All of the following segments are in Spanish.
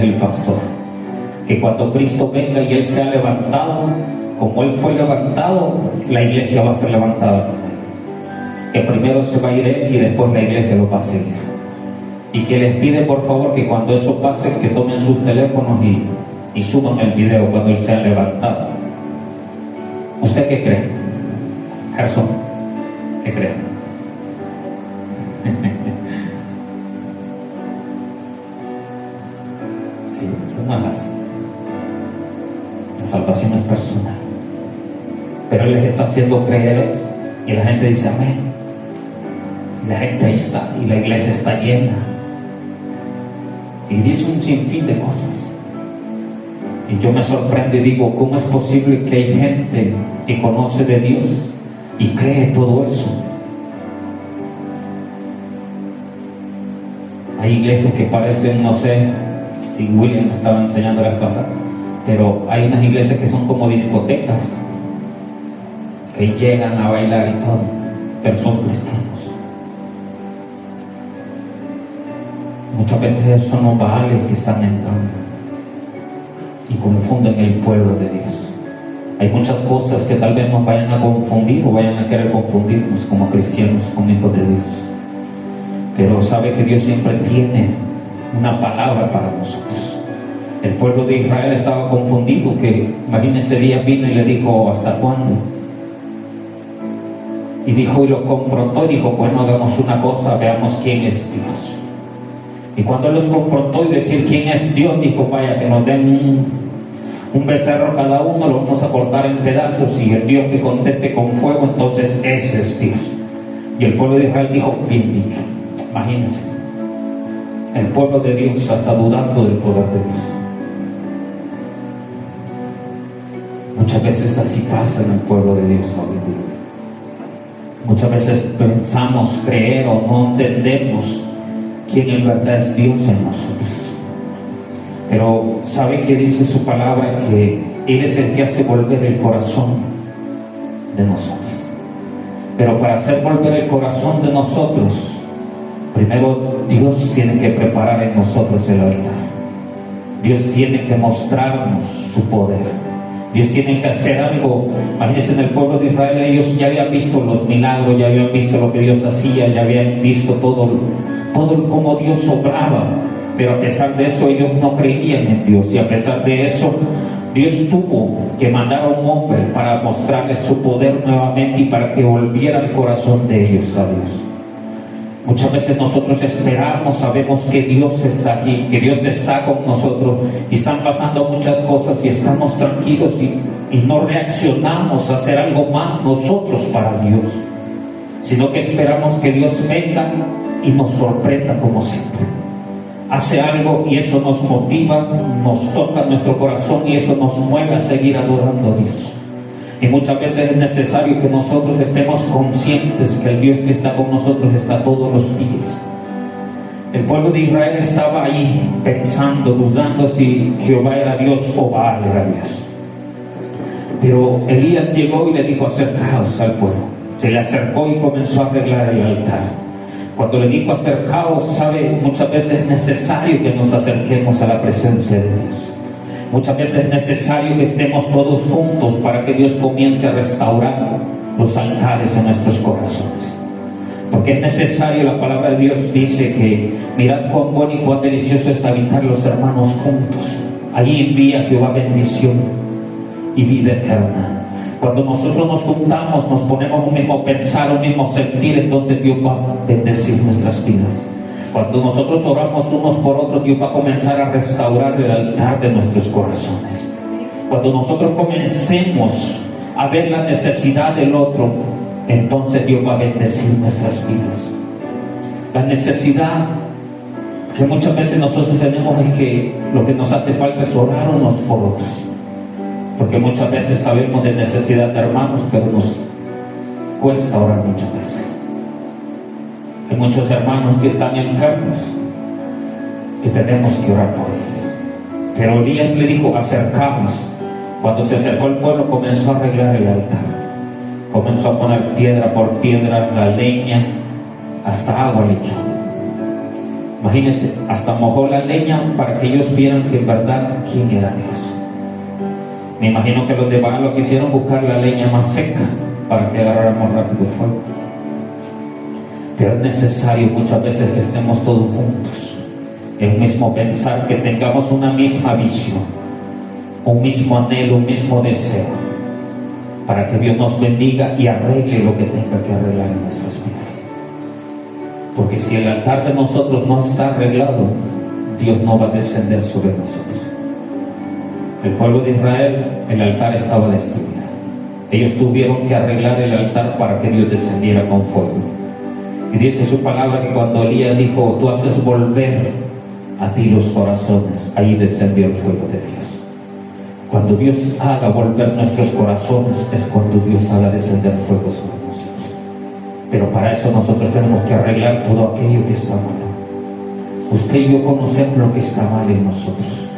el pastor, que cuando Cristo venga y Él sea levantado, como Él fue levantado, la iglesia va a ser levantada. Que primero se va a ir Él y después la iglesia lo va a seguir. Y que les pide por favor que cuando eso pase, que tomen sus teléfonos y suban el video cuando Él sea levantado. ¿Usted qué cree? Gerson, ¿qué cree? Sí, eso no es así. La salvación es personal. Pero Él les está haciendo creer eso. Y la gente dice amén. Y la gente ahí está. Y la iglesia está llena. Y dice un sinfín de cosas. Y yo me sorprendo y digo, ¿cómo es posible que hay gente que conoce de Dios y cree todo eso? Hay iglesias que parecen, no sé si William estaba enseñando la pasada, pero hay unas iglesias que son como discotecas, que llegan a bailar y todo, pero son cristianos. Muchas veces son los baales que están entrando y confunden el pueblo de Dios. Hay muchas cosas que tal vez nos vayan a confundir o vayan a querer confundirnos como cristianos, como hijos de Dios. Pero sabe que Dios siempre tiene una palabra para nosotros. El pueblo de Israel estaba confundido, que imagínense, día vino y le dijo, ¿hasta cuándo? Y dijo, y lo confrontó y dijo, bueno, hagamos una cosa, veamos quién es Dios. Y cuando los confrontó y decir quién es Dios, dijo, vaya, que nos den un becerro cada uno, lo vamos a cortar en pedazos, y el Dios que conteste con fuego, entonces ese es Dios. Y el pueblo de Israel dijo, bien dicho. Imagínense, el pueblo de Dios hasta dudando del poder de Dios. Muchas veces así pasa en el pueblo de Dios hoy en día. Muchas veces pensamos creer o no entendemos quién en verdad es Dios en nosotros. Pero ¿sabe qué dice su palabra? Que Él es el que hace volver el corazón de nosotros. Pero para hacer volver el corazón de nosotros, primero Dios tiene que preparar en nosotros el altar. Dios tiene que mostrarnos su poder. Dios tiene que hacer algo. Imagínense, en el pueblo de Israel ellos ya habían visto los milagros, ya habían visto lo que Dios hacía, ya habían visto todo cómo Dios obraba. Pero a pesar de eso ellos no creían en Dios, y a pesar de eso Dios tuvo que mandar a un hombre para mostrarles su poder nuevamente y para que volviera el corazón de ellos a Dios. Muchas veces nosotros esperamos, sabemos que Dios está aquí, que Dios está con nosotros, y están pasando muchas cosas y estamos tranquilos y no reaccionamos a hacer algo más nosotros para Dios, sino que esperamos que Dios venga y nos sorprenda como siempre. Hace algo y eso nos motiva, nos toca nuestro corazón y eso nos mueve a seguir adorando a Dios. Y muchas veces es necesario que nosotros estemos conscientes que el Dios que está con nosotros está todos los días. El pueblo de Israel estaba ahí pensando, dudando si Jehová era Dios o Baal era Dios. Pero Elías llegó y le dijo, acercaos al pueblo. Se le acercó y comenzó a arreglar el altar. Cuando le dijo acercaos, sabe, muchas veces es necesario que nos acerquemos a la presencia de Dios. Muchas veces es necesario que estemos todos juntos para que Dios comience a restaurar los altares en nuestros corazones. Porque es necesario, la palabra de Dios dice que mirad cuán bueno y cuán delicioso es habitar los hermanos juntos. Allí envía Jehová bendición y vida eterna. Cuando nosotros nos juntamos, nos ponemos un mismo pensar, un mismo sentir, entonces Dios va a bendecir nuestras vidas. Cuando nosotros oramos unos por otros, Dios va a comenzar a restaurar el altar de nuestros corazones. Cuando nosotros comencemos a ver la necesidad del otro, entonces Dios va a bendecir nuestras vidas. La necesidad que muchas veces nosotros tenemos es que lo que nos hace falta es orar unos por otros. Porque muchas veces sabemos de necesidad de hermanos, pero nos cuesta orar muchas veces. Hay muchos hermanos que están enfermos, que tenemos que orar por ellos. Pero Elías le dijo, acercamos. Cuando se acercó el pueblo, comenzó a arreglar el altar. Comenzó a poner piedra por piedra, la leña, hasta agua le echó. Imagínense, hasta mojó la leña para que ellos vieran que en verdad quién era Dios. Me imagino que los de Baal lo que hicieron buscar la leña más seca para que agarráramos rápido fuego. Pero es necesario muchas veces que estemos todos juntos, en un mismo pensar, que tengamos una misma visión, un mismo anhelo, un mismo deseo, para que Dios nos bendiga y arregle lo que tenga que arreglar en nuestras vidas. Porque si el altar de nosotros no está arreglado, Dios no va a descender sobre nosotros. El pueblo de Israel, el altar estaba destruido. Ellos tuvieron que arreglar el altar para que Dios descendiera con fuego. Y dice su palabra que cuando Elías dijo, tú haces volver a ti los corazones, ahí descendió el fuego de Dios. Cuando Dios haga volver nuestros corazones, es cuando Dios haga descender fuego sobre nosotros. Pero para eso nosotros tenemos que arreglar todo aquello que está mal. Usted y yo conocemos lo que está mal en nosotros.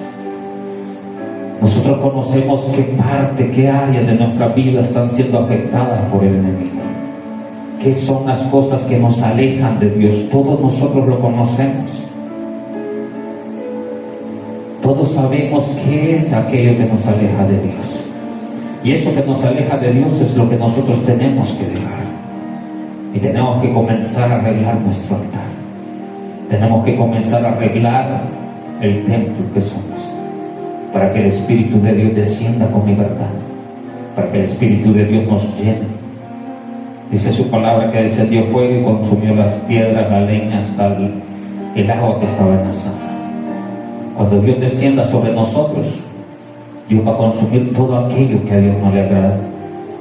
Nosotros conocemos qué parte, qué áreas de nuestra vida están siendo afectadas por el enemigo. ¿Qué son las cosas que nos alejan de Dios? Todos nosotros lo conocemos. Todos sabemos qué es aquello que nos aleja de Dios. Y eso que nos aleja de Dios es lo que nosotros tenemos que dejar. Y tenemos que comenzar a arreglar nuestro altar. Tenemos que comenzar a arreglar el templo que somos, para que el Espíritu de Dios descienda con libertad, para que el Espíritu de Dios nos llene. Dice su palabra que descendió fuego y consumió las piedras, la leña, hasta el agua que estaba en la sala. Cuando Dios descienda sobre nosotros, Dios va a consumir todo aquello que a Dios no le agrada.